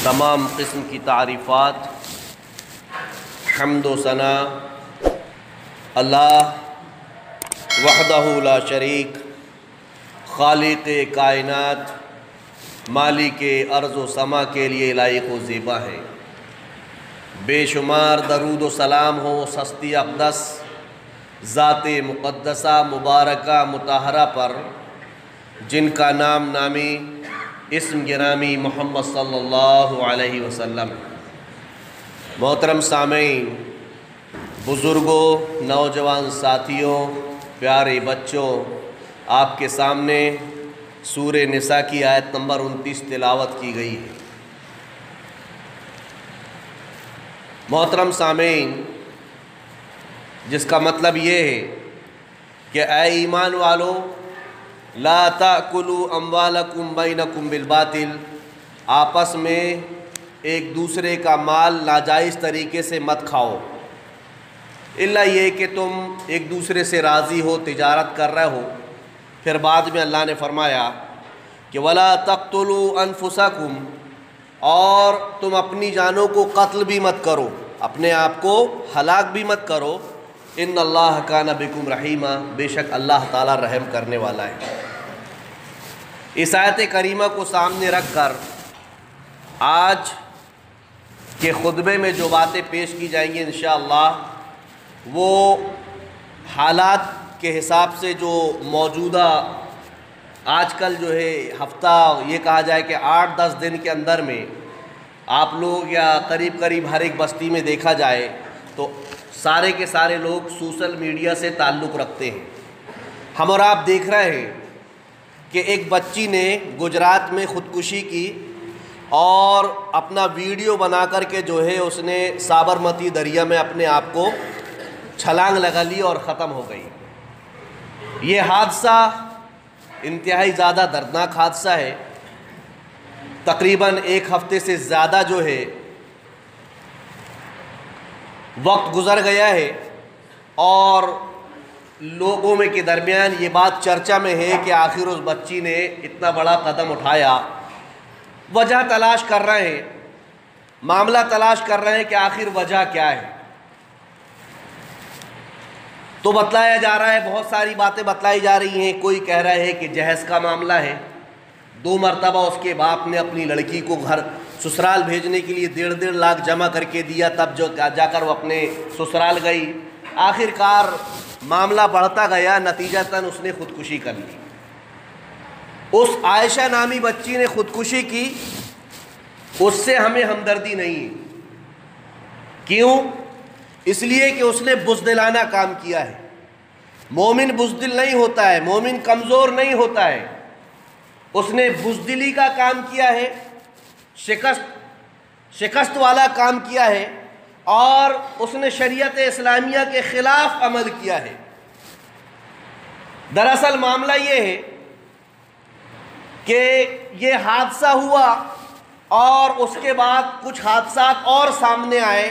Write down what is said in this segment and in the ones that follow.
تمام قسم کی تعریفات، حمد و ثنا اللہ وحدہ لا شریک، خالق کائنات، مالک ارض و سما کے لیے لائق و زیبا ہے۔ بے شمار درود و سلام ہو ہستی اقدس ذات مقدسہ مبارکہ مطہرہ پر، جن کا نام نامی اسم گرامی محمد صلی اللہ علیہ وسلم۔ محترم سامعین، بزرگوں، نوجوان ساتھیوں، پیارے بچوں، آپ کے سامنے سورہ نساء کی آیت نمبر 29 تلاوت کی گئی ہے۔ محترم سامعین، جس کا مطلب یہ ہے کہ اے ایمان والو، لا تأکلوا اموالکم بینکم بالباطل، آپس میں ایک دوسرے کا مال ناجائز طریقے سے مت کھاؤ، الا یہ کہ تم ایک دوسرے سے راضی ہو، تجارت کر رہے ہو۔ پھر بعد میں اللہ نے فرمایا کہ ولا تقتلوا انفسکم، اور تم اپنی جانوں کو قتل بھی مت کرو، اپنے آپ کو ہلاک بھی مت کرو۔ ان اللہ کان بکم رحیما، بے شک اللہ تعالیٰ رحم کرنے والا ہے۔ اس آیت کریمہ کو سامنے رکھ کر آج کے خطبے میں جو باتیں پیش کی جائیں گی انشاءاللہ، وہ حالات کے حساب سے جو موجودہ آج کل جو ہے ہفتہ، یہ کہا جائے کہ 8-10 دن کے اندر میں آپ لوگ یا قریب ہر ایک بستی میں دیکھا جائے تو سارے کے سارے لوگ سوشل میڈیا سے تعلق رکھتے ہیں۔ ہم اور آپ دیکھ رہے ہیں کہ ایک بچی نے گجرات میں خودکشی کی اور اپنا ویڈیو بنا کر کے جو ہے اس نے سابرمتی دریا میں اپنے آپ کو چھلانگ لگا لی اور ختم ہو گئی۔ یہ حادثہ انتہائی زیادہ دردناک حادثہ ہے۔ تقریباً 1 ہفتے سے زیادہ جو ہے وقت گزر گیا ہے، اور لوگوں میں کے درمیان یہ بات چرچا میں ہے کہ آخر اس بچی نے اتنا بڑا قدم اٹھایا۔ وجہ تلاش کر رہے ہیں، معاملہ تلاش کر رہے ہیں کہ آخر وجہ کیا ہے۔ تو بتلایا جا رہا ہے، بہت ساری باتیں بتلائی جا رہی ہیں۔ کوئی کہہ رہا ہے کہ جہیز کا معاملہ ہے، 2 مرتبہ اس کے باپ نے اپنی لڑکی کو گھر سسرال بھیجنے کے لیے 1.5 لاکھ جمع کر کے دیا، تب جو جا کر وہ اپنے سسرال گئی۔ آخر کار معاملہ بڑھتا گیا، نتیجتاً اس نے خودکشی کر لی۔ اس عائشہ نامی بچی نے خودکشی کی، اس سے ہمیں ہمدردی نہیں ہے۔ کیوں؟ اس لیے کہ اس نے بزدلانہ کام کیا ہے۔ مومن بزدل نہیں ہوتا ہے، مومن کمزور نہیں ہوتا ہے۔ اس نے بزدلی کا کام کیا ہے، شکست والا کام کیا ہے، اور اس نے شریعت اسلامیہ کے خلاف عمل کیا ہے۔ دراصل معاملہ یہ ہے کہ یہ حادثہ ہوا اور اس کے بعد کچھ حادثات اور سامنے آئے،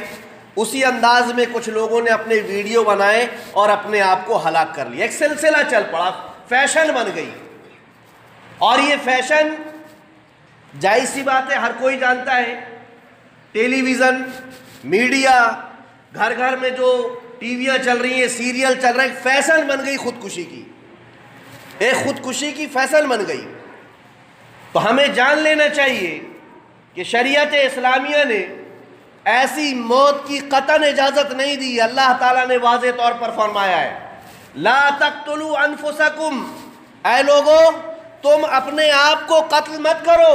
اسی انداز میں کچھ لوگوں نے اپنے ویڈیو بنائے اور اپنے آپ کو ہلاک کر لیا۔ ایک سلسلہ چل پڑا، فیشن بن گئی۔ اور یہ فیشن جائز سی بات ہے، ہر کوئی جانتا ہے۔ ٹیلی ویژن، میڈیا، گھر میں جو ٹی ویاں چل رہی ہیں، سیریل چل رہے ہیں، فیشن بن گئی خودکشی کی، ایک خودکشی کی فیشن بن گئی۔ تو ہمیں جان لینا چاہیے کہ شریعت اسلامیہ نے ایسی موت کی قطعاً اجازت نہیں دی۔ اللہ تعالیٰ نے واضح طور پر فرمایا ہے، لا تقتلوا انفسکم، اے لوگو تم اپنے آپ کو قتل مت کرو،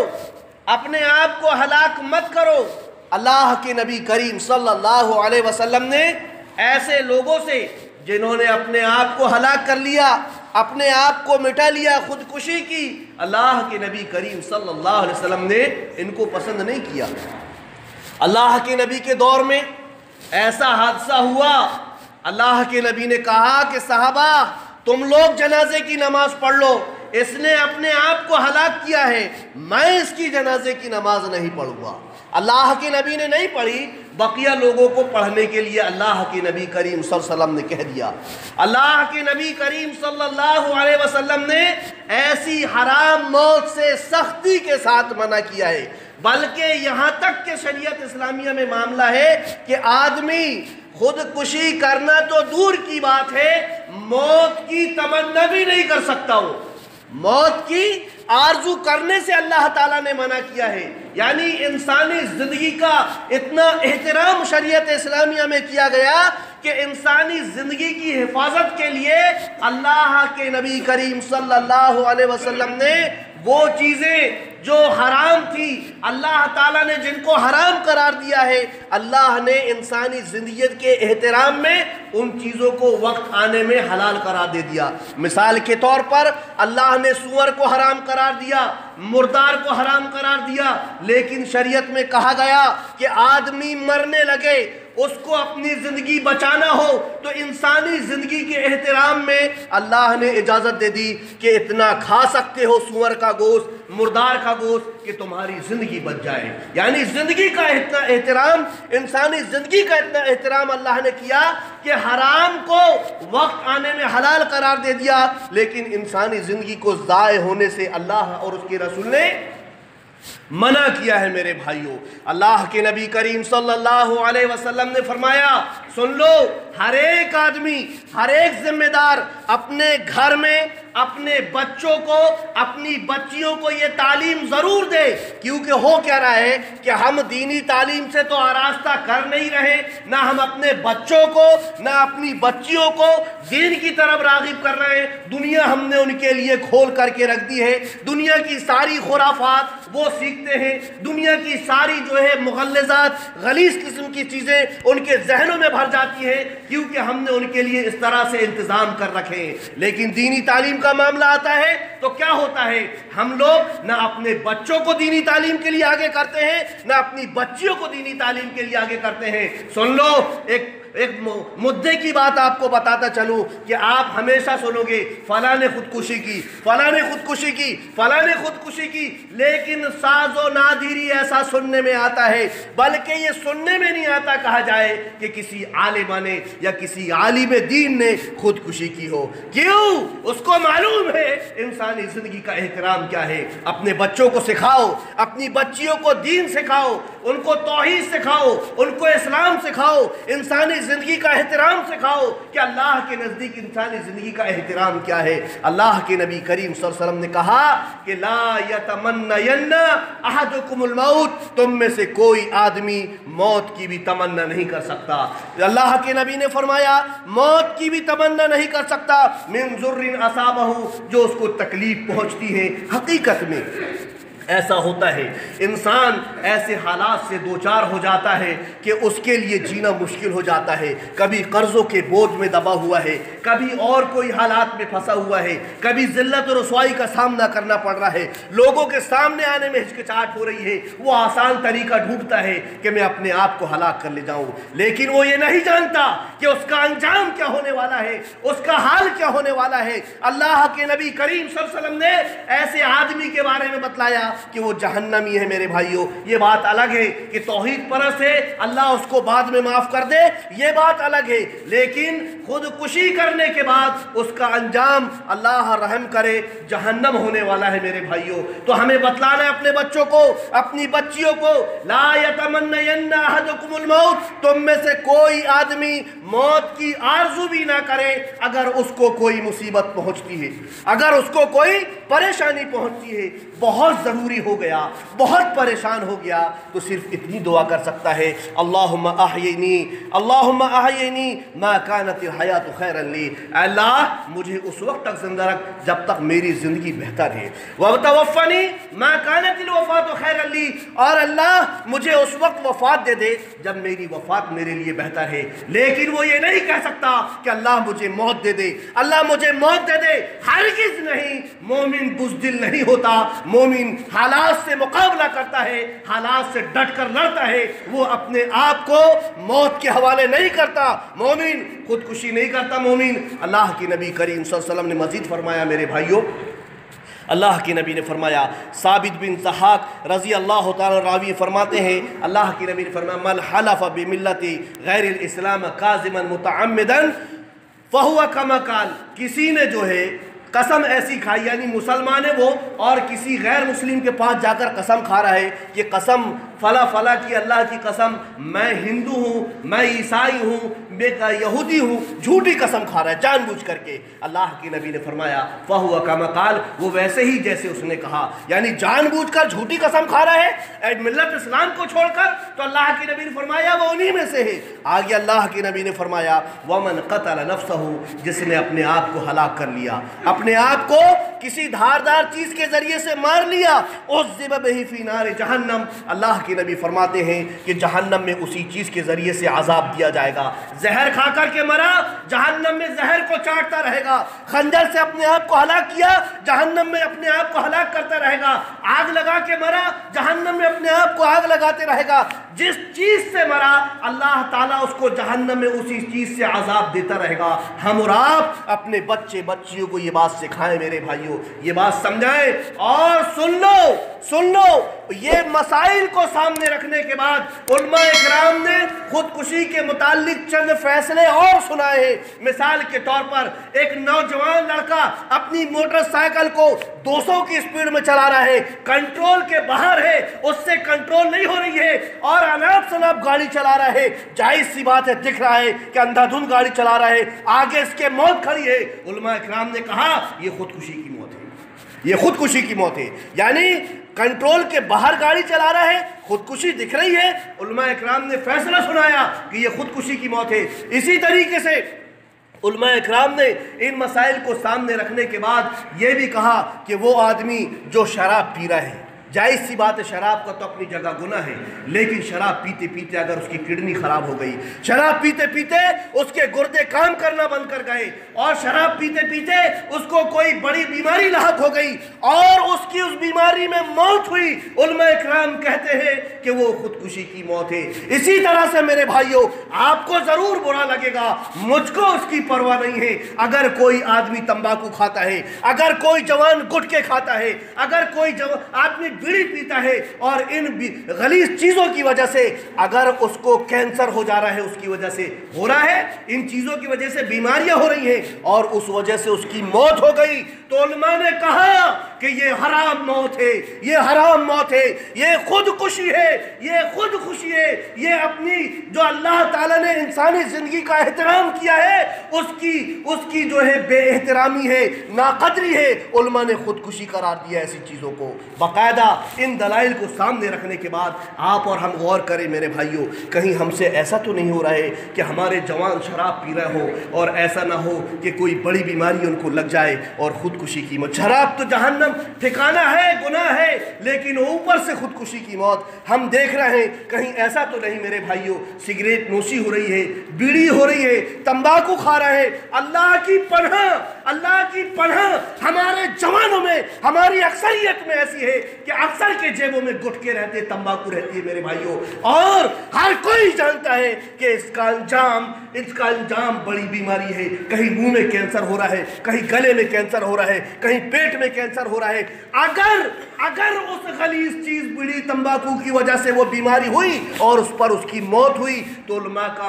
اپنے آپ کو ہلاک مت کرو۔ اللہ کے نبی کریم صلی اللہ علیہ وسلم نے ایسے لوگوں سے جنہوں نے اپنے آپ کو ہلاک کر لیا، اپنے آپ کو مٹا لیا، خودکشی کی، اللہ کے نبی کریم صلی اللہ علیہ وسلم نے ان کو پسند نہیں کیا۔ اللہ کے نبی کے دور میں ایسا حادثہ ہوا، اللہ کے نبی نے کہا کہ صحابہ تم لوگ جنازے کی نماز پڑھ لو، اس نے اپنے آپ کو ہلاک کیا ہے، میں اس کی جنازے کی نماز نہیں پڑھوں گا۔ اللہ کے نبی نے نہیں پڑھی، بقیہ لوگوں کو پڑھنے کے لیے اللہ کے نبی کریم صلی اللہ علیہ وسلم نے کہہ دیا۔ اللہ کے نبی کریم صلی اللہ علیہ وسلم نے ایسی حرام موت سے سختی کے ساتھ منع کیا ہے، بلکہ یہاں تک کہ شریعت اسلامیہ میں معاملہ ہے کہ آدمی خودکشی کرنا تو دور کی بات ہے، موت کی تمنا بھی نہیں کر سکتا ہو۔ موت کی آرزو کرنے سے اللہ تعالیٰ نے منع کیا ہے، یعنی انسانی زندگی کا اتنا احترام شریعت اسلامیہ میں کیا گیا کہ انسانی زندگی کی حفاظت کے لیے اللہ کے نبی کریم صلی اللہ علیہ وسلم نے وہ چیزیں جو حرام تھی، اللہ تعالیٰ نے جن کو حرام قرار دیا ہے، اللہ نے انسانی زندگیت کے احترام میں ان چیزوں کو وقت آنے میں حلال قرار دے دیا۔ مثال کے طور پر اللہ نے سور کو حرام قرار دیا، مردار کو حرام قرار دیا، لیکن شریعت میں کہا گیا کہ آدمی مرنے لگے، اس کو اپنی زندگی بچانا ہو تو انسانی زندگی کے احترام میں اللہ نے اجازت دے دی کہ اتنا کھا سکتے ہو سور کا گوشت، مردار کا گوشت، کہ تمہاری زندگی بچ جائے۔ یعنی زندگی کا اتنا احترام، انسانی زندگی کا اتنا احترام اللہ نے کیا کہ حرام کو وقت آنے میں حلال قرار دے دیا، لیکن انسانی زندگی کو ضائع ہونے سے اللہ اور اس کے رسول نے منع کیا ہے۔ میرے بھائیوں، اللہ کے نبی کریم صلی اللہ علیہ وسلم نے فرمایا، سن لو، ہر ایک آدمی، ہر ایک ذمہ دار اپنے گھر میں اپنے بچوں کو، اپنی بچیوں کو یہ تعلیم ضرور دے، کیونکہ ہو کیا رہا ہے کہ ہم دینی تعلیم سے تو آراستہ کر نہیں رہے، نہ ہم اپنے بچوں کو نہ اپنی بچیوں کو دین کی طرف راغب کر رہے ہیں۔ دنیا ہم نے ان کے لیے کھول کر کے رکھ دی ہے، دنیا کی ساری خرافات وہ سیکھتے ہیں، دنیا کی ساری جو ہے مغلظات، غلیظ قسم کی چیزیں ان کے ذہنوں میں بھر جاتی ہیں، کیونکہ ہم نے ان کے لیے اس طرح سے انتظام کر رکھے ہیں۔ لیکن دینی تعلیم کا معاملہ آتا ہے تو کیا ہوتا ہے، ہم لوگ نہ اپنے بچوں کو دینی تعلیم کے لیے آگے کرتے ہیں، نہ اپنی بچیوں کو دینی تعلیم کے لیے آگے کرتے ہیں۔ سن لو، ایک مدعے کی بات آپ کو بتاتا چلوں کہ آپ ہمیشہ سنو گے فلاں نے خودکشی کی، فلاں نے خودکشی کی، فلاں نے خودکشی کی، لیکن ساز و نادری ایسا سننے میں آتا ہے، بلکہ یہ سننے میں نہیں آتا کہا جائے کہ کسی عالمہ نے یا کسی عالم دین نے خودکشی کی ہو۔ کیوں؟ اس کو معلوم ہے انسانی زندگی کا احترام کیا ہے۔ اپنے بچوں کو سکھاؤ، اپنی بچیوں کو دین سکھاؤ، ان کو توحید سکھاؤ، ان کو اسلام سکھاؤ، انسانی زندگی کا احترام سکھاؤ کہ اللہ کے نزدیک انسانی زندگی کا احترام کیا ہے۔ اللہ کے نبی کریم صلی اللہ علیہ وسلم نے کہا کہ لا یتمنین احدکم الموت، تم میں سے کوئی آدمی موت کی بھی تمنا نہیں کر سکتا۔ اللہ کے نبی نے فرمایا موت کی بھی تمنا نہیں کر سکتا، من ضر اصابہ، جو اس کو تکلیف پہنچتی ہے۔ حقیقت میں ایسا ہوتا ہے، انسان ایسے حالات سے دوچار ہو جاتا ہے کہ اس کے لیے جینا مشکل ہو جاتا ہے۔ کبھی قرضوں کے بوجھ میں دبا ہوا ہے، کبھی اور کوئی حالات میں پھنسا ہوا ہے، کبھی ذلت و رسوائی کا سامنا کرنا پڑ رہا ہے، لوگوں کے سامنے آنے میں ہچکچاہٹ ہو رہی ہے، وہ آسان طریقہ ڈھونڈتا ہے کہ میں اپنے آپ کو ہلاک کر لے جاؤں، لیکن وہ یہ نہیں جانتا کہ اس کا انجام کیا ہونے والا ہے، اس کا حال کیا ہونے والا ہے۔ اللہ کے نبی کریم صلی اللہ علیہ وسلم نے ایسے آدمی کے بارے میں بتلایا کہ وہ جہنمی ہے۔ میرے بھائیوں، یہ بات الگ ہے کہ توحید پرست ہے، اللہ اس کو بعد میں معاف کر دے، یہ بات الگ ہے، لیکن خودکشی کرنے کے بعد اس کا انجام اللہ رحم کرے جہنم ہونے والا ہے۔ میرے بھائیوں، تو ہمیں بتلانا ہے اپنے بچوں کو، اپنی بچیوں کو، لا یتمنین احدکم الموت، تم میں سے کوئی آدمی موت کی آرزو بھی نہ کرے اگر اس کو کوئی مصیبت پہنچتی ہے، اگر اس کو کوئی پریشانی پہنچتی ہے، بہت ضروری ہو گیا، بہت پریشان ہو گیا، تو صرف اتنی دعا کر سکتا ہے، اللہم احیینی، اللہم احیینی ما کانت الحیات خیرا لی، اللہ مجھے اس وقت تک زندہ رکھ جب تک میری زندگی بہتر ہے، وتوفنی ما کانت الوفات خیرا لی، اور اللہ مجھے اس وقت وفات دے دے جب میری وفات میرے لیے بہتر ہے۔ لیکن وہ یہ نہیں کہہ سکتا کہ اللہ مجھے موت دے دے، اللہ مجھے موت دے دے، ہرگز نہیں۔ مومن بزدل نہیں ہوتا، مومن حالات سے مقابلہ کرتا ہے، حالات سے ڈٹ کر لڑتا ہے، وہ اپنے آپ کو موت کے حوالے نہیں کرتا، مومن خودکشی نہیں کرتا۔ مومن، اللہ کی نبی کریم صلی اللہ علیہ وسلم نے مزید فرمایا میرے بھائیوں اللہ کے نبی نے فرمایا، ثابت بن ضحاک رضی اللہ تعالیٰ راوی فرماتے ہیں، اللہ کے نبی نے فرمایا من حلف بملت غیر الاسلام کاذبا متعمدا فہو کما قال، کسی نے جو ہے قسم ایسی کھائی، یعنی مسلمان ہے وہ اور کسی غیر مسلم کے پاس جا کر قسم کھا رہا ہے کہ قسم فلا فلا کی اللہ کی قسم میں ہندو ہوں، میں عیسائی ہوں، میں یہودی ہوں، جھوٹی قسم کھا رہا ہے جان بوجھ کر کے، اللہ کے نبی نے فرمایا فہو کما قال، وہ ویسے ہی جیسے اس نے کہا، یعنی جان بوجھ کر جھوٹی قسم کھا رہا ہے ملت اسلام کو چھوڑ کر، تو اللہ کے نبی نے فرمایا وہ انہی میں سے ہے۔ آگے اللہ کے نبی نے فرمایا ومن قتل نفسہ، جس نے اپنے آپ کو ہلاک کر لیا، اپنے آپ کو کسی دھاردار چیز کے ذریعے سے مار لیا، عذب بہ فی نار جہنم، اللہ کے نبی فرماتے ہیں کہ جہنم میں اسی چیز کے ذریعے سے عذاب دیا جائے گا۔ زہر کھا کر کے مرا، جہنم میں زہر کو چاٹتا رہے گا، خنجر سے اپنے آپ کو ہلاک کیا، جہنم میں اپنے آپ کو ہلاک کرتا رہے گا، آگ لگا کے مرا، جہنم میں اپنے آپ کو آگ لگاتے رہے گا، جس چیز سے مرا اللہ تعالیٰ اس کو جہنم میں اسی چیز سے عذاب دیتا رہے گا۔ ہم اور آپ اپنے بچے بچیوں کو یہ بات سکھائیں میرے بھائیوں، یہ بات سمجھائیں، اور سن لو یہ مسائل کو سامنے رکھنے کے بعد علماء اکرام نے خودکشی کے متعلق چند فیصلے اور سنائے ہیں۔ مثال کے طور پر ایک نوجوان لڑکا اپنی موٹر سائیکل کو 200 کی سپیڈ میں چلا رہا ہے، کنٹرول کے باہر ہے، اس سے کنٹرول نہیں ہو رہی ہے اور اناپ شناپ گاڑی چلا رہا ہے، جائز سی بات ہے، دکھ رہا ہے کہ اندھا دھند گاڑی چلا رہا ہے، آگے اس کے موت کھڑی ہے، علماء اکرام نے کہا یہ خودکشی کی موت ہے، یہ خودکشی کی موت ہے، یعنی کنٹرول کے باہر گاڑی چلا رہا ہے، خودکشی دکھ رہی ہے، علماء اکرام نے فیصلہ سنایا کہ یہ خودکشی کی موت ہے۔ اسی طریقے سے علماء اکرام نے ان مسائل کو سامنے رکھنے کے بعد یہ بھی کہا کہ وہ آدمی جو شراب پی رہا ہے، جائز سی بات ہے، شراب کا تو اپنی جگہ گناہ ہے، لیکن شراب پیتے پیتے اگر اس کی کڈنی خراب ہو گئی، شراب پیتے پیتے اس کے گردے کام کرنا بند کر گئے، اور شراب پیتے پیتے اس کو کوئی بڑی بیماری لاحق ہو گئی اور اس کی اس بیماری میں موت ہوئی، علماء اکرام کہتے ہیں کہ وہ خودکشی کی موت ہے۔ اسی طرح سے میرے بھائیوں، آپ کو ضرور برا لگے گا، مجھ کو اس کی پرواہ نہیں ہے، اگر کوئی آدمی تمباکو کھاتا ہے، اگر کوئی جوان گٹکے کھاتا ہے، اگر کوئی آدمی بیڑی پیتا ہے اور ان غلیظ چیزوں کی وجہ سے اگر اس کو کینسر ہو جا رہا ہے، اس کی وجہ سے ہو رہا ہے، ان چیزوں کی وجہ سے بیماریاں ہو رہی ہیں اور اس وجہ سے اس کی موت ہو گئی، تو علماء نے کہا کہ یہ حرام موت ہے، یہ حرام موت ہے، یہ خودکشی ہے، یہ خودکشی ہے، یہ اپنی جو اللہ تعالیٰ نے انسانی زندگی کا احترام کیا ہے اس کی جو ہے بے احترامی ہے، ناقدری ہے، علماء نے خودکشی قرار دیا ایسی چیزوں کو۔ باقاعدہ ان دلائل کو سامنے رکھنے کے بعد آپ اور ہم غور کریں میرے بھائیوں، کہیں ہم سے ایسا تو نہیں ہو رہا ہے کہ ہمارے جوان شراب پی رہے ہو اور ایسا نہ ہو کہ کوئی بڑی بیماری ان کو لگ جائے اور خودکشی کی موت۔ شراب تو جہنم ٹھکانہ ہے، گناہ ہے، لیکن اوپر سے خودکشی کی موت ہم دیکھ رہے ہیں، کہیں ایسا تو نہیں میرے بھائیوں سگریٹ نوشی ہو رہی ہے، بیڑی ہو رہی ہے، تمباکو کھا رہے ہیں۔ اللہ کی پناہ ہمارے جوانوں میں، ہماری اکثریت میں ایسی ہے کہ اکثر کے جیبوں میں گٹکے رہتے، تمباکو رہتی ہے میرے بھائیوں، اور ہر کوئی جانتا ہے کہ اس کا انجام بڑی بیماری ہے، کہیں منہ میں کینسر ہو رہا ہے، کہیں گلے میں کینسر ہو رہا ہے، کہیں پیٹ میں کینسر ہو رہا ہے۔ اگر اس غلیظ چیز بیڑی تمباکو کی وجہ سے وہ بیماری ہوئی اور اس پر اس کی موت ہوئی تو علماء کا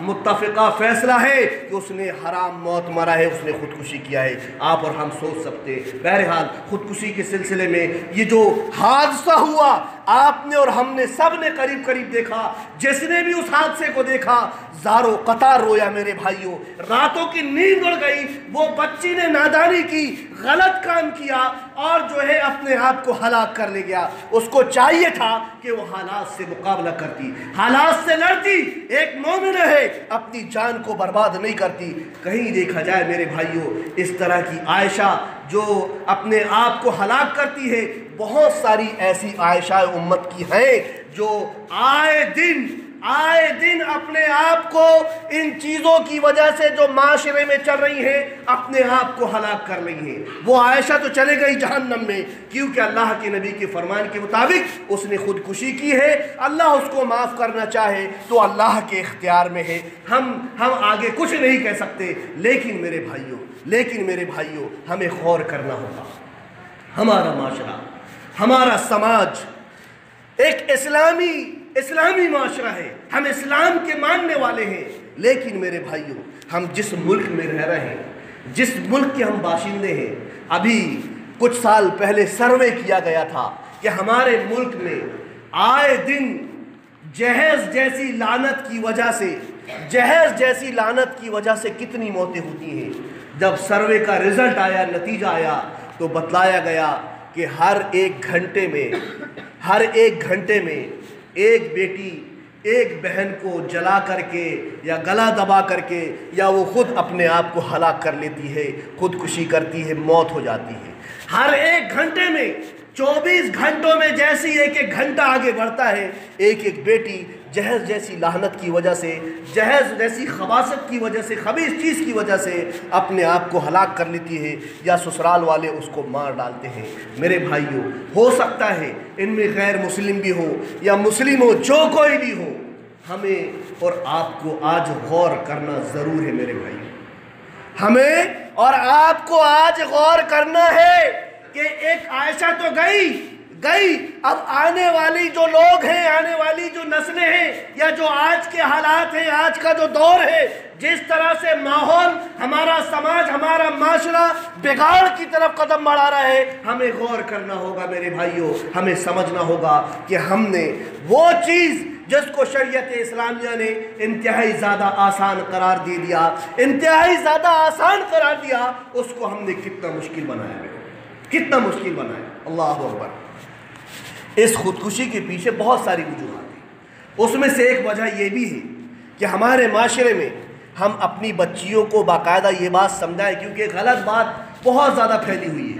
متفقہ فیصلہ ہے کہ اس نے حرام موت مرا ہے، اس نے خودکشی کیا ہے۔ آپ اور ہم سوچ سکتے ہیں، بہرحال خودکشی کے سلسلے میں یہ جو حادثہ ہوا، آپ نے اور ہم نے سب نے قریب دیکھا، جس نے بھی اس حادثے کو دیکھا زارو قطار رویا میرے بھائیوں، راتوں کی نیند اڑ گئی، وہ بچی نے نادانی کی، غلط کام کیا اور جو ہے اپنے آپ کو ہلاک کر لے گیا۔ اس کو چاہیے تھا کہ وہ حالات سے مقابلہ کرتی، حالات سے لڑتی، ایک مومن ہے، اپنی جان کو برباد نہیں کرتی۔ کہیں دیکھا جائے میرے بھائیوں، اس طرح کی عائشہ جو اپنے آپ کو ہلاک کرتی ہے، بہت ساری ایسی عائشہ امت کی ہیں جو آئے دن اپنے آپ کو ان چیزوں کی وجہ سے جو معاشرے میں چل رہی ہیں اپنے آپ کو ہلاک کر رہی ہیں۔ وہ عائشہ تو چلے گئی جہنم میں، کیونکہ اللہ کے نبی کے فرمان کے مطابق اس نے خودکشی کی ہے۔ اللہ اس کو معاف کرنا چاہے تو اللہ کے اختیار میں ہے، ہم آگے کچھ نہیں کہہ سکتے۔ لیکن میرے بھائیوں ہمیں غور کرنا ہوگا، ہمارا معاشرہ، ہمارا سماج ایک اسلامی معاشرہ ہے، ہم اسلام کے ماننے والے ہیں، لیکن میرے بھائیوں ہم جس ملک میں رہ رہے ہیں، جس ملک کے ہم باشندے ہیں، ابھی کچھ سال پہلے سروے کیا گیا تھا کہ ہمارے ملک میں آئے دن جہیز جیسی لعنت کی وجہ سے کتنی موتیں ہوتی ہیں۔ جب سروے کا رزلٹ آیا، نتیجہ آیا، تو بتلایا گیا کہ ہر ایک گھنٹے میں ایک بیٹی ایک بہن کو جلا کر کے یا گلا دبا کر کے یا وہ خود اپنے آپ کو ہلاک کر لیتی ہے، خودکشی کرتی ہے، موت ہو جاتی ہے۔ ہر ایک گھنٹے میں 24 گھنٹوں میں جیسی ایک گھنٹہ آگے بڑھتا ہے، ایک بیٹی جہیز جیسی لعنت کی وجہ سے، جہیز جیسی خباثت کی وجہ سے، خبیث چیز کی وجہ سے اپنے آپ کو ہلاک کر لیتی ہے، یا سسرال والے اس کو مار ڈالتے ہیں۔ میرے بھائیوں ہو سکتا ہے ان میں غیر مسلم بھی ہو یا مسلم ہو، جو کوئی بھی ہو، ہمیں اور آپ کو آج غور کرنا ضرور ہے۔ میرے بھائیوں ہمیں اور آپ کو آج غور کرنا ہے کہ ایک عائشہ تو گئی، اب آنے والی جو لوگ ہیں، آنے والی جو نسلیں ہیں، یا جو آج کے حالات ہیں، آج کا جو دور ہے، جس طرح سے ماحول، ہمارا سماج، ہمارا معاشرہ بگاڑ کی طرف قدم بڑھا رہا ہے، ہمیں غور کرنا ہوگا میرے بھائیوں، ہمیں سمجھنا ہوگا کہ ہم نے وہ چیز جس کو شریعت اسلامیہ نے انتہائی زیادہ آسان قرار دے دیا، اس کو ہم نے کتنا مشکل بنایا۔ اللہ اکبر۔ اس خودکشی کے پیچھے بہت ساری وجوہات ہیں، اس میں سے ایک وجہ یہ بھی ہے کہ ہمارے معاشرے میں ہم اپنی بچیوں کو باقاعدہ یہ بات سمجھائیں، کیونکہ غلط بات بہت زیادہ پھیلی ہوئی ہے۔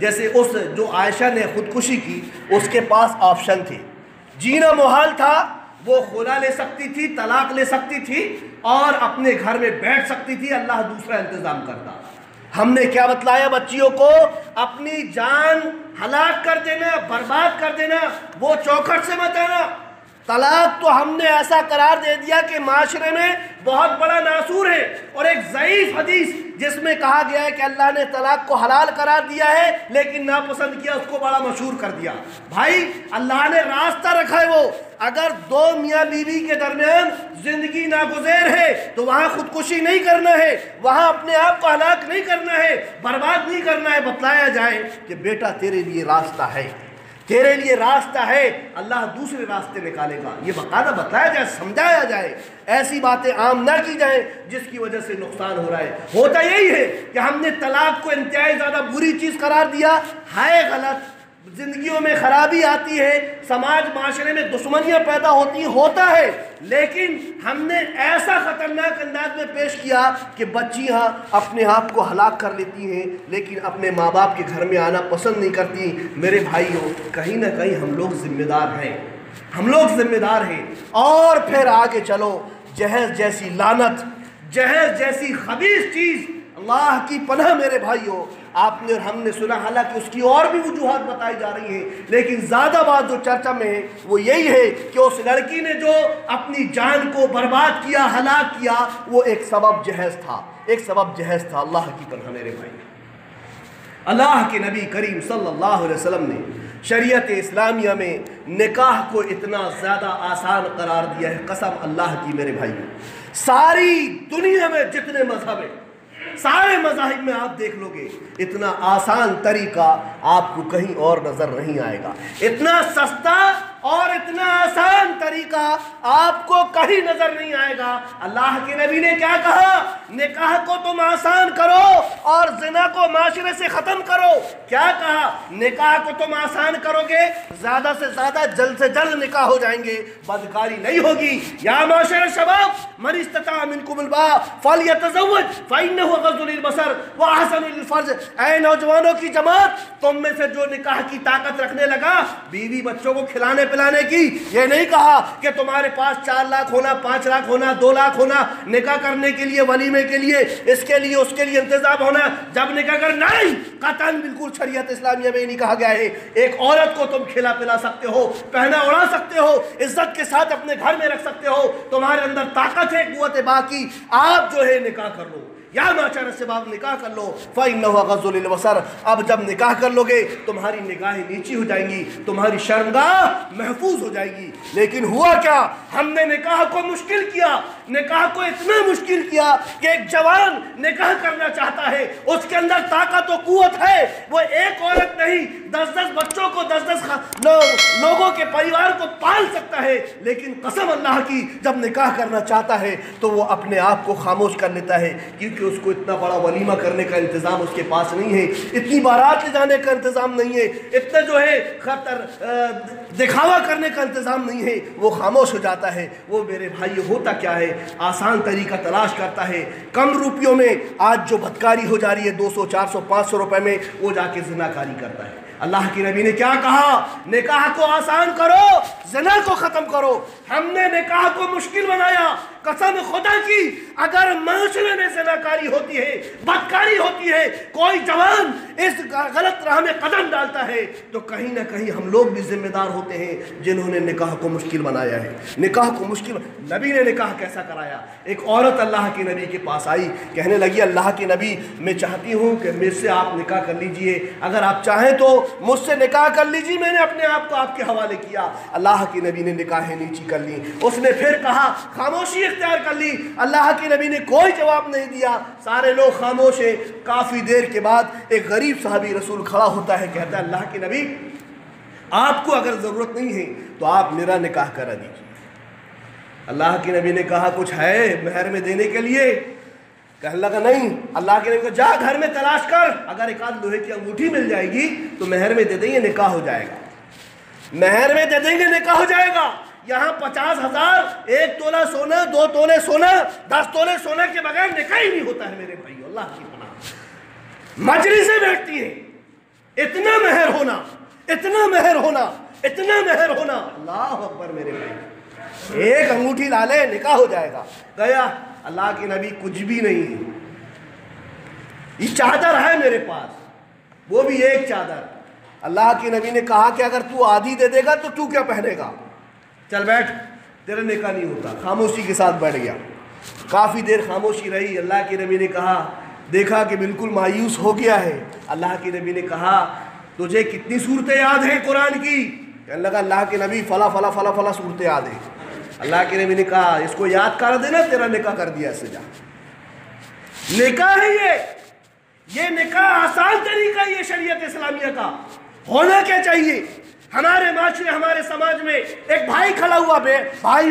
جیسے اس جو عائشہ نے خودکشی کی، اس کے پاس آپشن تھے، جینا محال تھا، وہ خلا لے سکتی تھی، طلاق لے سکتی تھی، اور اپنے گھر میں بیٹھ سکتی تھی، اللہ دوسرا انتظام کرتا۔ ہم نے کیا بتلایا بچیوں کو؟ اپنی جان ہلاک کر دینا، برباد کر دینا، وہ چوکھٹ سے مت آنا۔ طلاق تو ہم نے ایسا قرار دے دیا کہ معاشرے میں بہت بڑا ناصور ہے، اور ایک ضعیف حدیث جس میں کہا گیا ہے کہ اللہ نے طلاق کو حلال قرار دیا ہے لیکن ناپسند کیا، اس کو بڑا مشہور کر دیا۔ بھائی اللہ نے راستہ رکھا ہے، وہ اگر دو میاں بیوی کے درمیان زندگی ناگزیر ہے تو وہاں خودکشی نہیں کرنا ہے، وہاں اپنے آپ کو ہلاک نہیں کرنا ہے، برباد نہیں کرنا ہے۔ بتلایا جائے کہ بیٹا تیرے لیے راستہ ہے، تیرے لیے راستہ ہے، اللہ دوسرے راستے نکالے گا۔ یہ باقاعدہ بتایا جائے، سمجھایا جائے، ایسی باتیں عام نہ کی جائیں جس کی وجہ سے نقصان ہو رہا ہے۔ ہوتا یہی ہے کہ ہم نے طلاق کو انتہائی زیادہ بری چیز قرار دیا، ہے غلط، زندگیوں میں خرابی آتی ہے، سماج معاشرے میں دشمنیاں پیدا ہوتی ہیں، ہوتا ہے، لیکن ہم نے ایسا خطرناک انداز میں پیش کیا کہ بچیاں اپنے آپ کو ہلاک کر لیتی ہیں، لیکن اپنے ماں باپ کے گھر میں آنا پسند نہیں کرتی۔ میرے بھائیوں کہیں نہ کہیں ہم لوگ ذمہ دار ہیں، اور پھر آگے چلو، جہیز جیسی لعنت، جہیز جیسی خبیث چیز، اللہ کی پناہ میرے بھائیوں، آپ نے اور ہم نے سنا، حالانکہ اس کی اور بھی وجوہات بتائی جا رہی ہیں، لیکن زیادہ بات جو چرچا میں ہے وہ یہی ہے کہ اس لڑکی نے جو اپنی جان کو برباد کیا، ہلاک کیا، وہ ایک سبب جہیز تھا۔ اللہ کی پناہ میرے بھائی، اللہ کے نبی کریم صلی اللہ علیہ وسلم نے شریعت اسلامیہ میں نکاح کو اتنا زیادہ آسان قرار دیا ہے، قسم اللہ کی میرے بھائیوں، ساری دنیا میں جتنے مذہب ہیں، سارے مذاہب میں آپ دیکھ لو گے، اتنا آسان طریقہ آپ کو کہیں اور نظر نہیں آئے گا، اتنا سستا اور اتنا آسان طریقہ آپ کو کہیں نظر نہیں آئے گا۔ اللہ کے نبی نے کیا کہا؟ نکاح کو تم آسان کرو اور زنا کو معاشرے سے ختم کرو۔ کیا کہا؟ نکاح کو تم آسان کرو گے، زیادہ سے زیادہ جلد سے جلد نکاح ہو جائیں گے، بدکاری نہیں ہوگی۔ یا معاشر الشباب من استطاع منکم الباء فلیتزوج فإنہ غض للبصر وأحسن للفرج۔ اے نوجوانوں کی جماعت، تم میں سے جو نکاح کی طاقت رکھنے لگا، بیوی بچوں کو کھلانے پلانے کی، یہ نہیں کہا کہ تمہارے پاس 4 لاکھ ہونا، 5 لاکھ ہونا، 2 لاکھ ہونا، نکاح کرنے کے لیے، ولیمے کے لیے، اس کے لیے اس کے لیے انتظام ہونا، جب نکاح کر، نہیں، قطعاً بالکل شریعت اسلامیہ میں نہیں کہا گیا ہے۔ ایک عورت کو تم کھلا پلا سکتے ہو، پہنا اڑا سکتے ہو، عزت کے ساتھ اپنے گھر میں رکھ سکتے ہو، تمہارے اندر طاقت ہے، قوت باقی، آپ جو ہے نکاح کر لو۔ یا معشر الشباب نکاح کر لو فإنہ غض للبصر، اب جب نکاح کر لو گے تمہاری نگاہیں نیچی ہو جائیں گی، تمہاری شرمگاہ محفوظ ہو جائے گی۔ لیکن ہوا کیا، ہم نے نکاح کو مشکل کیا، نکاح کو اتنا مشکل کیا کہ ایک جوان نکاح کرنا چاہتا ہے، اس کے اندر طاقت و قوت ہے، وہ ایک عورت نہیں 10 بچوں کو 10 لوگوں کے پریوار کو پال سکتا ہے، لیکن قسم اللہ کی جب نکاح کرنا چاہتا ہے تو وہ اپنے آپ کو خاموش کر لیتا ہے، کیونکہ اس کو اتنا بڑا ولیمہ کرنے کا انتظام اس کے پاس نہیں ہے، اتنی بارات لے جانے کا انتظام نہیں ہے، اتنا جو ہے دکھاوا کرنے کا انتظام نہیں ہے، وہ خاموش ہو جاتا ہے۔ وہ میرے بھائی ہوتا کیا ہے، آسان طریقہ تلاش کرتا ہے، کم روپیوں میں آج جو بدکاری ہو جا رہی ہے 200 400 500 روپے میں، وہ جا کے زنا کاری کرتا ہے۔ اللہ کی نبی نے کیا کہا، نکاح کو آسان کرو، زنا کو ختم کرو۔ ہم نے نکاح کو مشکل بنایا، قسم خدا کی اگر معاشرے میں زناکاری ہوتی ہے، بدکاری ہوتی ہے، کوئی جوان اس غلط راہ میں قدم ڈالتا ہے تو کہیں نہ کہیں ہم لوگ بھی ذمہ دار ہوتے ہیں جنہوں نے نکاح کو مشکل بنایا ہے۔ نکاح کو مشکل، نبی نے نکاح کیسا کرایا؟ ایک عورت اللہ کے نبی کے پاس آئی، کہنے لگی اللہ کے نبی میں چاہتی ہوں کہ مجھ سے آپ نکاح کر لیجئے، اگر آپ چاہیں تو مجھ سے نکاح کر لیجئے، میں نے اپنے آپ کو آپ کے حوالے کیا۔ اللہ کے نبی نے نکاح نیچی کر لی، اس نے پھر کہا خاموشی اختیار کر لی، اللہ کے نبی نے کوئی جواب نہیں دیا، سارے لوگ خاموش ہیں۔ کافی دیر کے بعد ایک غریب صحابی رسول کھڑا ہوتا ہے، کہتا ہے اللہ کے نبی آپ کو اگر ضرورت نہیں ہے تو آپ میرا نکاح کرا دیجیے۔ اللہ کے نبی نے کہا کچھ ہے مہر میں دینے کے لیے؟ کہنے لگا نہیں۔ اللہ کے نبی کو جا گھر میں تلاش کر، اگر ایک آدھ لوہے کی انگوٹھی مل جائے گی تو مہر میں دے دیں گے، نکاح ہو جائے گا، مہر میں دے دیں گے، نکاح ہو جائے گا۔ یہاں 50,000 1 تولہ سونا 2 تولے سونا 10 تولے سونا کے بغیر نکاح ہی نہیں ہوتا ہے میرے بھائی، اللہ کی پناہ۔ مجلسیں بیٹھتی ہیں، اتنا مہر ہونا، اتنا مہر ہونا، اتنا مہر ہونا، اللہ اکبر میرے بھائی، ایک انگوٹھی لا لے نکاح ہو جائے گا۔ گیا اللہ کے نبی کچھ بھی نہیں ہے، یہ چادر ہے میرے پاس، وہ بھی ایک چادر۔ اللہ کے نبی نے کہا کہ اگر تو آدھی دے دے گا تو تو کیا پہنے گا، چل بیٹھ، تیرا نکاح نہیں ہوتا۔ خاموشی کے ساتھ بیٹھ گیا، کافی دیر خاموشی رہی۔ اللہ کے نبی نے کہا، دیکھا کہ بالکل مایوس ہو گیا ہے، اللہ کے نبی نے کہا تجھے کتنی صورتیں یاد ہیں قرآن کی؟ کہنے لگا اللہ کے نبی فلا فلا فلا فلا صورتیں یاد ہیں۔ اللہ کے نبی نے کہا اس کو یاد کر دینا، تیرا نکاح کر دیا، اس سے جا۔ نکاح ہے یہ نکاح آسان طریقہ، یہ شریعت اسلامیہ کا ہونا کیا چاہیے۔ ہمارے معاشرے، ہمارے سماج میں ایک بھائی کھڑا ہوا، بھائی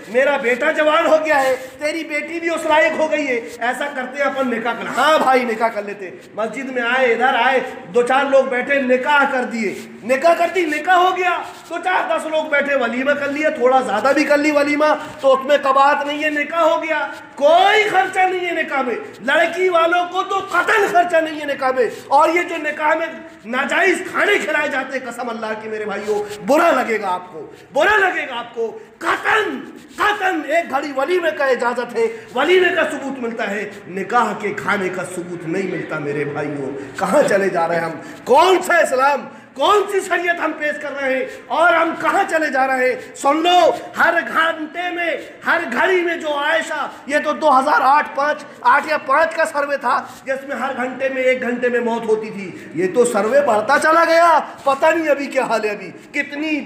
میرا بیٹا جوان ہو گیا ہے، تیری بیٹی بھی اس لائق ہو گئی ہے، ایسا کرتے ہیں اپن نکاح کر۔ ہاں بھائی نکاح کر لیتے، مسجد میں آئے، ادھر آئے، 2-4 لوگ بیٹھے، نکاح کر دیے، نکاح کر دی، نکاح ہو گیا۔ 2-4-10 لوگ بیٹھے، ولیمہ کر لیا، تھوڑا زیادہ بھی کر لی ولیمہ، تو اس میں قباحت نہیں ہے، نکاح ہو گیا۔ کوئی خرچہ نہیں ہے نکاح میں، لڑکی والوں کو تو قطعاً خرچہ نہیں ہے نکاح میں۔ اور یہ جو نکاح میں ناجائز کھانے کھلائے جاتے ہیں، قسم اللہ کی میرے بھائیوں برا لگے گا آپ کو، برا لگے گا آپ کو۔ قطعاً ایک گھڑی ولیمے کا اجازت ہے، ولیمے کا ثبوت ملتا ہے، نکاح کے کھانے کا ثبوت نہیں ملتا میرے بھائیوں۔ کہاں چلے جا رہے ہیں ہم؟ کون سا اسلام، کون سی شریعت ہم پیش کر رہے ہیں اور ہم کہاں چلے جا رہے ہیں؟ سن لو، ہر گھنٹے میں، ہر گھڑی میں جو عائشہ، یہ تو 2008 یا 5 کا سروے تھا جس میں ہر گھنٹے میں 1 گھنٹے میں موت ہوتی تھی، یہ تو سروے بڑھتا چلا گیا، پتہ نہیں ابھی کیا حال ہے۔ ابھی کتنی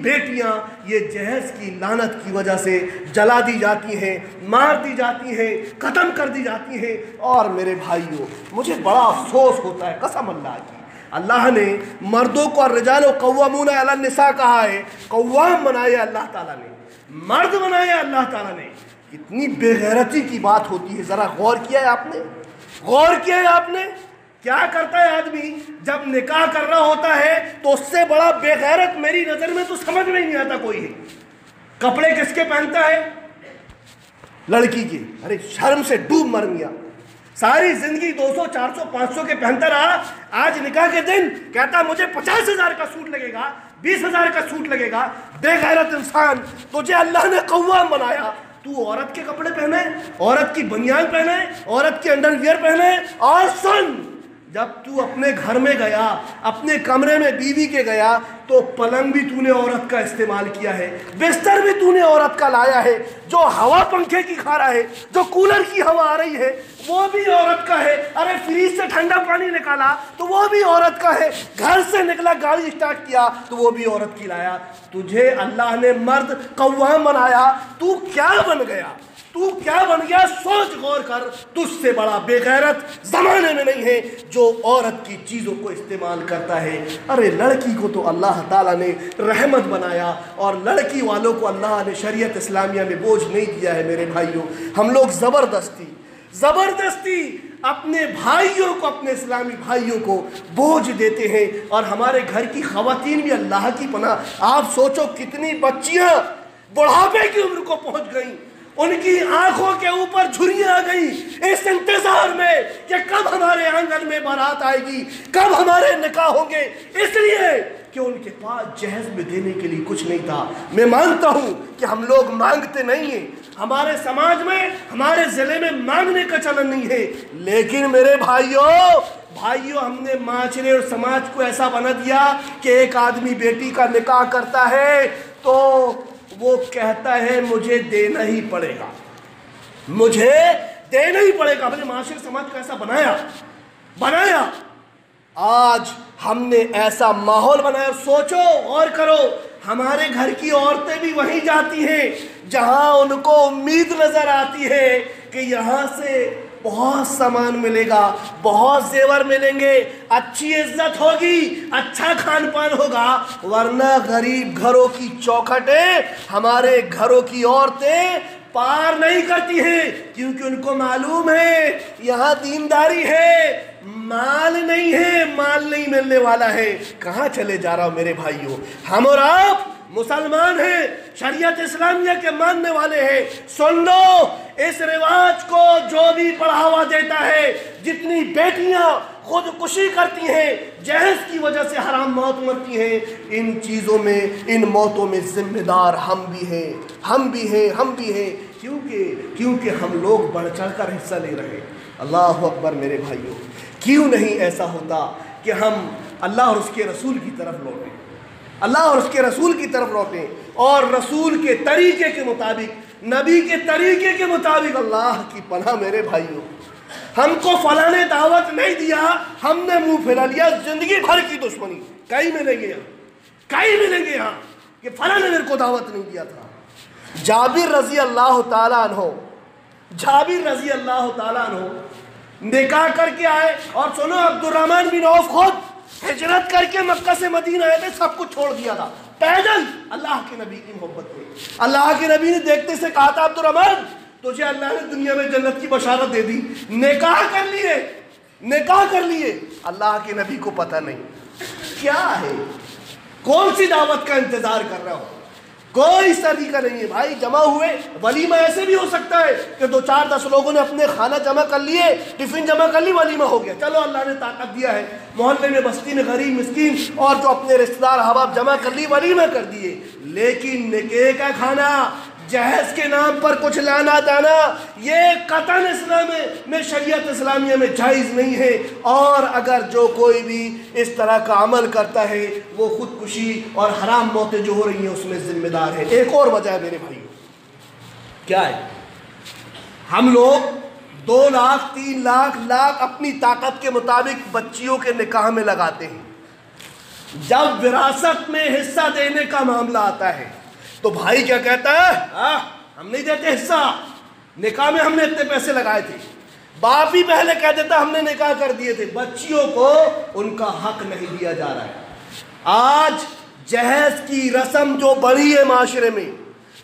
بیٹیاں یہ جہیز کی لعنت کی وجہ سے جلا دی جاتی ہیں، مار دی جاتی ہیں، ختم کر دی جاتی ہیں۔ اور میرے بھائیوں مجھے بڑا افسوس ہوتا ہے قسم اللہ کی، اللہ نے مردوں کو الرجال قوامون علی النساء کہا ہے، قوام بنایا اللہ تعالیٰ نے، مرد بنایا اللہ تعالیٰ نے۔ کتنی بے غیرتی کی بات ہوتی ہے، ذرا غور کیا ہے آپ نے؟ غور کیا ہے آپ نے؟ کیا کرتا ہے آدمی جب نکاح کر رہا ہوتا ہے تو اس سے بڑا بے غیرت میری نظر میں تو سمجھ میں نہیں آتا کوئی ہے۔ کپڑے کس کے پہنتا ہے؟ لڑکی کے۔ ارے شرم سے ڈوب مر گیا، ساری زندگی 200 400 500 کے پہنتا رہا، آج نکاح کے دن کہتا مجھے 50,000 کا سوٹ لگے گا، 20,000 کا سوٹ لگے گا۔ بے غیرت انسان، تجھے اللہ نے قوام بنایا، تو عورت کے کپڑے پہنے، عورت کی بنیان پہنے، عورت کے انڈر ویئر پہنے۔ اور سن، جب تو اپنے گھر میں گیا، اپنے کمرے میں بیوی کے گیا، تو پلنگ بھی تو نے عورت کا استعمال کیا ہے، بستر بھی تو نے عورت کا لایا ہے، جو ہوا پنکھے کی کھا رہا ہے، جو کولر کی ہوا آ رہی ہے وہ بھی عورت کا ہے، ارے فریج سے ٹھنڈا پانی نکالا تو وہ بھی عورت کا ہے، گھر سے نکلا گاڑی اسٹارٹ کیا تو وہ بھی عورت کی لایا۔ تجھے اللہ نے مرد قوام بنایا، تو کیا بن گیا؟ تو کیا بن گیا؟ سوچ غور کر۔ تجھ سے بڑا بے غیرت زمانے میں نہیں ہے جو عورت کی چیزوں کو استعمال کرتا ہے۔ ارے لڑکی کو تو اللہ تعالیٰ نے رحمت بنایا، اور لڑکی والوں کو اللہ نے شریعت اسلامیہ میں بوجھ نہیں دیا ہے۔ میرے بھائیوں، ہم لوگ زبردستی اپنے بھائیوں کو، اپنے اسلامی بھائیوں کو بوجھ دیتے ہیں، اور ہمارے گھر کی خواتین بھی اللہ کی پناہ۔ آپ سوچو کتنی بچیاں بڑھاپے کی عمر کو پہنچ گئیں، ان کی آنکھوں کے اوپر جھریاں آ گئی اس انتظار میں کہ کب ہمارے آنگن میں بارات آئے گی، کب ہمارے نکاح ہوں گے، اس لیے کہ ان کے پاس جہیز میں دینے کے لیے کچھ نہیں تھا۔ میں مانتا ہوں کہ ہم لوگ مانگتے نہیں ہیں، ہمارے سماج میں، ہمارے ضلع میں مانگنے کا چلن نہیں ہے، لیکن میرے بھائیوں ہم نے معاشرے اور سماج کو ایسا بنا دیا کہ ایک آدمی بیٹی کا نکاح کرتا ہے تو وہ کہتا ہے مجھے دینا ہی پڑے گا، مجھے دینا ہی پڑے گا۔ اپنے معاشرے سماج کو ایسا بنایا۔ آج ہم نے ایسا ماحول بنایا، سوچو اور کرو، ہمارے گھر کی عورتیں بھی وہیں جاتی ہیں جہاں ان کو امید نظر آتی ہے کہ یہاں سے بہت سامان ملے گا، بہت زیور ملیں گے، اچھی عزت ہوگی، اچھا کھان پان ہوگا، ورنہ غریب گھروں کی چوکھٹیں ہمارے گھروں کی عورتیں پار نہیں کرتی ہیں، کیونکہ ان کو معلوم ہے یہاں دینداری ہے، مال نہیں ہے، مال نہیں ملنے والا ہے۔ کہاں چلے جا رہا ہوں میرے بھائیوں؟ ہم اور آپ مسلمان ہیں، شریعت اسلامیہ کے ماننے والے ہیں، سن لو، اس رواج کو جو بھی بڑھاوا دیتا ہے، جتنی بیٹیاں خودکشی کرتی ہیں، جہیز کی وجہ سے حرام موت مرتی ہیں، ان چیزوں میں، ان موتوں میں ذمہ دار ہم بھی ہیں، کیونکہ ہم لوگ بڑھ چڑھ کر حصہ لے رہے ہیں۔ اللہ اکبر میرے بھائیوں، کیوں نہیں ایسا ہوتا کہ ہم اللہ اور اس کے رسول کی طرف لوٹیں، اللہ اور اس کے رسول کی طرف لوٹیں، اور رسول کے طریقے کے مطابق، نبی کے طریقے کے مطابق۔ اللہ کی پناہ میرے بھائیوں، ہم کو فلاں نے دعوت نہیں دیا، ہم نے منہ پھیلا لیا، زندگی بھر کی دشمنی، کئی ملیں گے یہاں کہ فلاں نے میرے کو دعوت نہیں دیا تھا۔ جابر رضی اللہ تعالیٰ عنہ نکاح کر کے آئے، اور سنو، عبد الرحمن بن عوف خود ہجرت کر کے مکہ سے مدینہ آئے تھے، سب کچھ چھوڑ دیا تھا پیدل، اللہ کے نبی کی محبت میں۔ اللہ کے نبی نے دیکھتے سے کہا تھا، عبد الرحمن تجھے اللہ نے دنیا میں جنت کی بشارت دے دی، نکاح کر لیے۔ اللہ کے نبی کو پتہ نہیں کیا ہے، کون سی دعوت کا انتظار کر رہا ہو، کوئی طریقہ نہیں ہے بھائی۔ جمع ہوئے، ولیمہ ایسے بھی ہو سکتا ہے کہ 2-4-10 لوگوں نے اپنے کھانا جمع کر لیے، ٹفن جمع کر لی، ولیمہ ہو گیا، چلو اللہ نے طاقت دیا ہے، محلے میں، بستی میں غریب مسکین اور جو اپنے رشتہ دار احباب جمع کر لی، ولیمہ کر دیے۔ لیکن نکاح کا کھانا، جہیز کے نام پر کچھ لانا دانا، یہ قطعاً اسلام میں، شریعت اسلامیہ میں جائز نہیں ہے، اور اگر جو کوئی بھی اس طرح کا عمل کرتا ہے وہ خودکشی اور حرام موتیں جو ہو رہی ہیں اس میں ذمہ دار ہے۔ ایک اور وجہ ہے میرے بھائیوں، کیا ہے؟ ہم لوگ 2 لاکھ 3 لاکھ اپنی طاقت کے مطابق بچیوں کے نکاح میں لگاتے ہیں۔ جب وراثت میں حصہ دینے کا معاملہ آتا ہے تو بھائی کیا کہتا ہے؟ ہم نہیں دیتے حصہ، نکاح میں ہم نے اتنے پیسے لگائے تھے۔ باپ ہی پہلے کہہ دیتا ہم نے نکاح کر دیے تھے، بچیوں کو ان کا حق نہیں دیا جا رہا ہے۔ آج جہیز کی رسم جو بڑھی ہے معاشرے میں،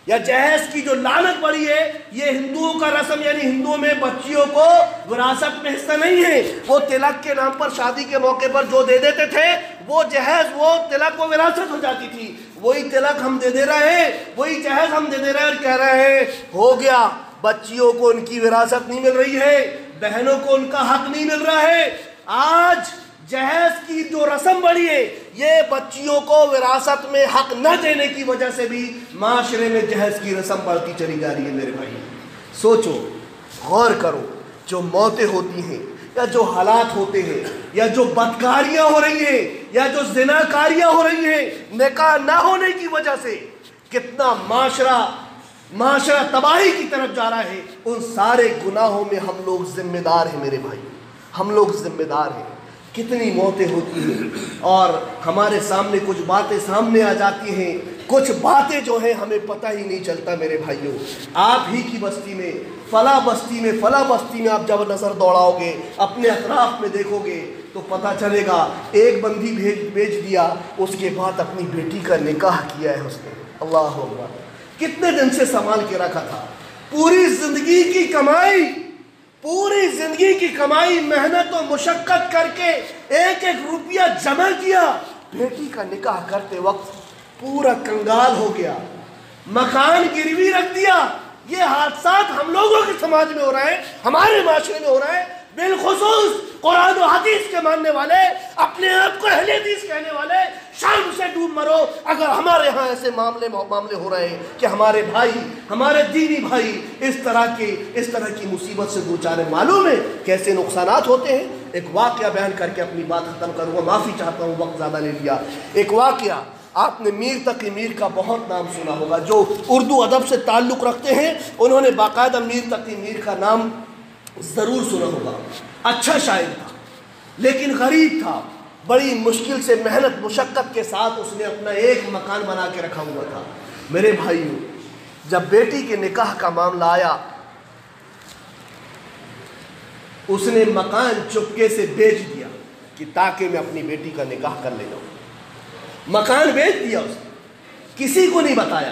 یا جہیز کی جو لعنت بڑھی ہے، یہ ہندوؤں کا رسم، یعنی ہندوؤں میں بچیوں کو وراثت میں حصہ نہیں ہے۔ وہ تلک کے نام پر شادی کے موقع پر جو دے دیتے تھے، وہ جہیز، وہ تلک، وہ وراثت ہو جاتی تھی۔ وہی تلک ہم دے رہے ہیں، وہی جہیز ہم دے رہے ہیں، اور کہہ رہے ہیں ہو گیا، بچیوں کو ان کی وراثت نہیں مل رہی ہے، بہنوں کو ان کا حق نہیں مل رہا ہے۔ آج جہیز کی جو رسم بڑھی ہے، یہ بچیوں کو وراثت میں حق نہ دینے کی وجہ سے بھی معاشرے میں جہیز کی رسم بڑھتی چلی جا رہی ہے۔ میرے بھائی سوچو، غور کرو، جو موتیں ہوتی ہیں یا جو حالات ہوتے ہیں یا جو بدکاریاں ہو رہی ہیں یا جو زناکاریاں ہو رہی ہیں نکاح نہ ہونے کی وجہ سے، کتنا معاشرہ تباہی کی طرف جا رہا ہے، ان سارے گناہوں میں ہم لوگ ذمہ دار ہیں میرے بھائی، ہم لوگ ذمہ دار ہیں۔ کتنی موتیں ہوتی ہیں اور ہمارے سامنے کچھ باتیں سامنے آ جاتی ہیں، کچھ باتیں جو ہیں ہمیں پتہ ہی نہیں چلتا میرے بھائیوں۔ آپ ہی کی بستی میں فلاں بستی میں آپ جب نظر دوڑاؤ گے، اپنے اطراف میں دیکھو گے تو پتہ چلے گا ایک بندی بیچ دیا، اس کے بعد اپنی بیٹی کا نکاح کیا ہے اس نے۔ اللہ اکبر، کتنے دن سے سنبھال کے رکھا تھا، پوری زندگی کی کمائی محنت و مشقت کر کے ایک روپیہ جمع کیا، بیٹی کا نکاح کرتے وقت پورا کنگال ہو گیا، مکان گروی رکھ دیا۔ یہ حادثات ہم لوگوں کے سماج میں ہو رہے ہیں، ہمارے معاشرے میں ہو رہا ہے، بالخصوص قرآن و حدیث کے ماننے والے، اپنے آپ کو اہل حدیث کہنے والے، شرم سے ڈوب مرو اگر ہمارے ہاں ایسے معاملے ہو رہے ہیں کہ ہمارے بھائی، ہمارے دینی بھائی اس طرح کی مصیبت سے دوچار ہیں۔ معلوم ہے کیسے نقصانات ہوتے ہیں۔ ایک واقعہ بیان کر کے اپنی بات ختم کروں گا، معافی چاہتا ہوں وقت زیادہ لے لیا۔ ایک واقعہ، آپ نے میر تقی میر کا بہت نام سنا ہوگا، جو اردو ادب سے تعلق رکھتے ہیں انہوں نے باقاعدہ میر تقی میر کا نام ضرور سنا ہوگا۔ اچھا شاعر تھا لیکن غریب تھا، بڑی مشکل سے محنت مشقت کے ساتھ اس نے اپنا ایک مکان بنا کے رکھا ہوا تھا۔ میرے بھائیوں، جب بیٹی کے نکاح کا معاملہ آیا، اس نے مکان چپکے سے بیچ دیا کہ تاکہ میں اپنی بیٹی کا نکاح کر لے جاؤں۔ مکان بیچ دیا اس نے، کسی کو نہیں بتایا۔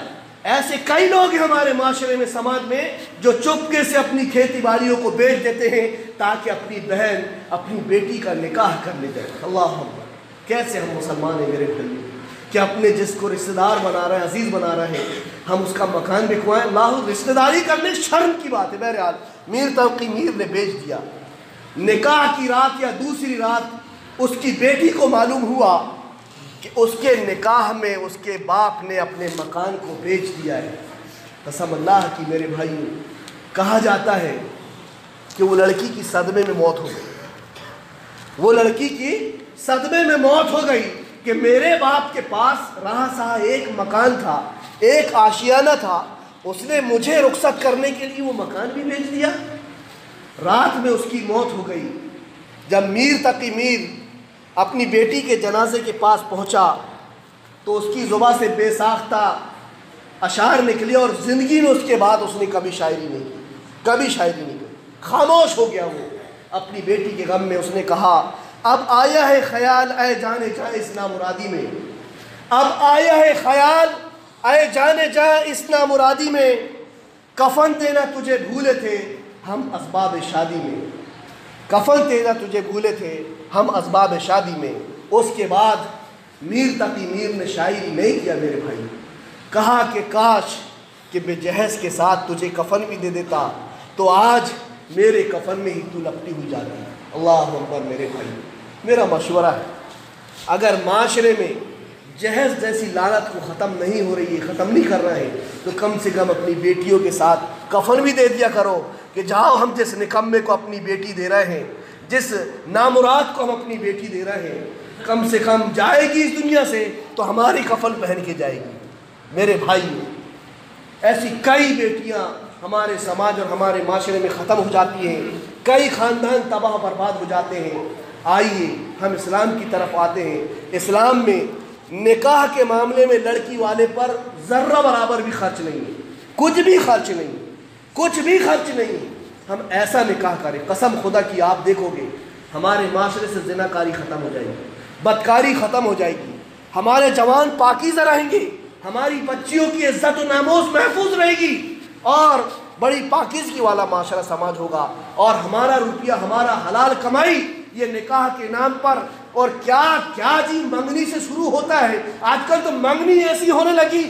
ایسے کئی لوگ ہیں ہمارے معاشرے میں، سماج میں، جو چپکے سے اپنی کھیتی باڑیوں کو بیچ دیتے ہیں تاکہ اپنی بہن اپنی بیٹی کا نکاح کر لے جائے۔ اللہ اکبر، کیسے ہم مسلمان ہیں میرے بھائیوں کہ اپنے جس کو رشتہ دار بنا رہے ہیں، عزیز بنا رہے ہیں، ہم اس کا مکان بکوائیں۔ اللہ، رشتہ داری کرنے شرم کی بات ہے۔ بہرحال میر تقی میر نے بیچ دیا۔ نکاح کی رات یا دوسری رات اس کی بیٹی کو معلوم ہوا کہ اس کے نکاح میں اس کے باپ نے اپنے مکان کو بیچ دیا ہے۔ قسم اللہ کی میرے بھائیوں، کہا جاتا ہے کہ وہ لڑکی کی صدمے میں موت ہو گئی، وہ لڑکی کی صدمے میں موت ہو گئی کہ میرے باپ کے پاس رہا سہا ایک مکان تھا، ایک آشیانہ تھا، اس نے مجھے رخصت کرنے کے لیے وہ مکان بھی بیچ دیا۔ رات میں اس کی موت ہو گئی۔ جب میر تقی میر اپنی بیٹی کے جنازے کے پاس پہنچا تو اس کی زبان سے بے ساختہ اشعار نکلے، اور زندگی میں اس کے بعد اس نے کبھی شاعری نہیں کی، خاموش ہو گیا۔ وہ اپنی بیٹی کے غم میں اس نے کہا، اب آیا ہے خیال اے جانے جاں اس نامرادی میں، اب آیا ہے خیال اے جانے جاں اس نامرادی میں، کفن دینا تجھے بھولے تھے ہم اسباب شادی میں، کفن دینا تجھے بھولے تھے ہم اسباب شادی میں۔ اس کے بعد میر تقی میر نے شاعری نہیں کیا میرے بھائی، کہا کہ کاش کہ میں جہیز کے ساتھ تجھے کفن بھی دے دیتا تو آج میرے کفن میں ہی تو لپٹی ہوئی جاتی۔ اللہ اکبر میرے بھائی، میرا مشورہ ہے، اگر معاشرے میں جہیز جیسی لعنت کو ختم نہیں ہو رہی ہے، ختم نہیں کر رہے ہیں، تو کم سے کم اپنی بیٹیوں کے ساتھ کفن بھی دے دیا کرو کہ جاؤ، ہم جس نکمے کو اپنی بیٹی دے رہے ہیں، جس نامراد کو ہم اپنی بیٹی دے رہے ہیں، کم سے کم جائے گی اس دنیا سے تو ہماری کفن پہن کے جائے گی۔ میرے بھائی، ایسی کئی بیٹیاں ہمارے سماج اور ہمارے معاشرے میں ختم ہو جاتی ہیں، کئی خاندان تباہ برباد ہو جاتے ہیں۔ آئیے ہم اسلام کی طرف آتے ہیں۔ اسلام میں نکاح کے معاملے میں لڑکی والے پر ذرہ برابر بھی خرچ نہیں ہے، کچھ بھی خرچ نہیں۔ ہم ایسا نکاح کریں، قسم خدا کی آپ دیکھو گے ہمارے معاشرے سے زناکاری ختم ہو جائے گی، بدکاری ختم ہو جائے گی، ہمارے جوان پاکیزہ رہیں گے، ہماری بچیوں کی عزت و ناموس محفوظ رہے گی، اور بڑی پاکیزگی والا معاشرہ سماج ہوگا، اور ہمارا روپیہ، ہمارا حلال کمائی یہ نکاح کے نام پر، اور کیا جی منگنی سے شروع ہوتا ہے۔ آج کل تو منگنی ایسی ہونے لگی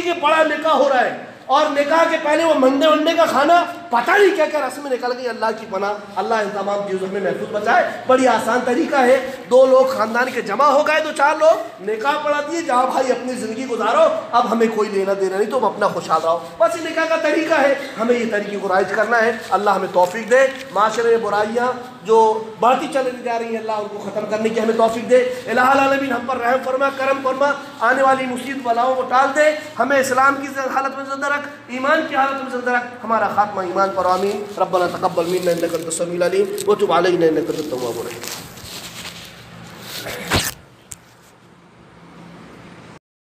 کہ بڑا نکاح ہو رہا ہے، اور نکاح کے پہلے وہ منڈے کا کھانا پتہ نہیں کیا کیا رسمیں نکل گئی. اللہ کی پناہ, اللہ ان تمام چیزوں ہمیں محفوظ بچائے. بڑی آسان طریقہ ہے, 2 لوگ خاندان کے جمع ہو گئے تو 4 لوگ نکاح پڑھا دیے, جہاں بھائی اپنی زندگی گزارو, اب ہمیں کوئی لینا دینا نہیں, تم اپنا خوشحال رہو. بس یہ نکاح کا طریقہ ہے, ہمیں یہ طریقے کو رائج کرنا ہے. اللہ ہمیں توفیق دے. معاشرے میں برائیاں جو بڑھتی چلی جا رہی ہیں, اللہ ان کو ختم کرنے کی ہمیں توفیق دے. الہ العالمین ہم پر رحم فرما, کرم فرما, آنے والی مصیبت بلاؤں کو ٹال دے. ہمیں اسلام کی حالت میں زندہ رکھ, ایمان کی حالت میں زندہ رکھ, ہمارا خاتمہ ایمان پر. آمین. ربنا تقبل منا انک انت السمیع العلیم وتب علینا انک انت التواب الرحیم.